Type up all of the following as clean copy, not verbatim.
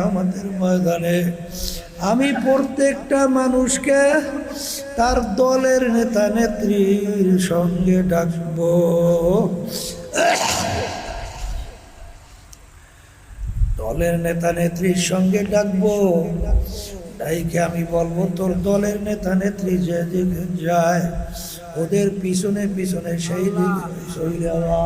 আমাদের ময়দানে আমি প্রত্যেকটা মানুষকে তার দলের নেতা নেত্রীর সঙ্গে ডাকবো। দলের নেতা নেত্রীর সঙ্গে ডাকবো, ডাইকে আমি বলবো তোর দলের নেতা নেত্রী যেদিকে যায় ওদের পিছনে পিছনে সেই দিকে চলে যাওয়া।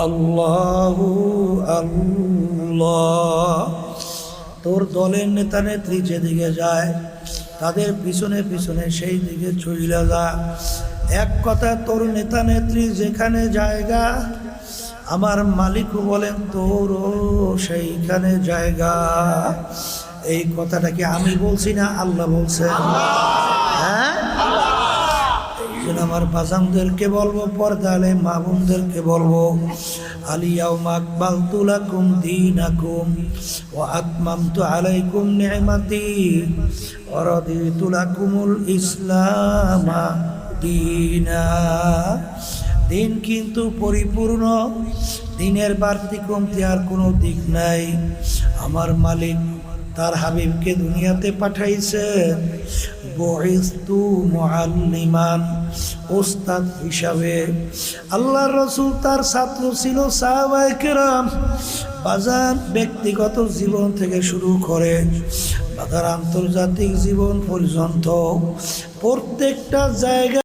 আল্লাহু আল্লাহ, তোর দলের নেতা নেত্রী যেদিকে যায় তাদের পিছনে পিছনে সেই দিকে চলে যা। এক কথা, তোর নেতা নেত্রী যেখানে জায়গা আমার মালিকও বলেন তোরও সেইখানে জায়গা। এই কথাটা কি আমি বলছি না আল্লাহ বলছেন? হ্যাঁ, আমার বাজানদেরকে বলবো, পর্দালে মা বোনদেরকে বলবো, আলিয়াউমা আকমালতু লাকুম দীনাকুম ওয়া আতমামতু আলাইকুম নি'মাতি ওয়া রাদিতু লাকুমুল ইসলাম দীনা। দিন কিন্তু পরিপূর্ণ, দিনের বাড়তি কমতি আর কোনো দিক নাই। আমার মালিক তার হাবিবকে দুনিয়াতে পাঠাইছেন বুইসতু মুআল্লিমান, ওস্তাদ হিসাবে। আল্লাহর রাসূল তার ছাত্র ছিল সাহাবায়ে কেরাম। বাজার ব্যক্তিগত জীবন থেকে শুরু করে বাজার আন্তর্জাতিক জীবন পর্যন্ত প্রত্যেকটা জায়গা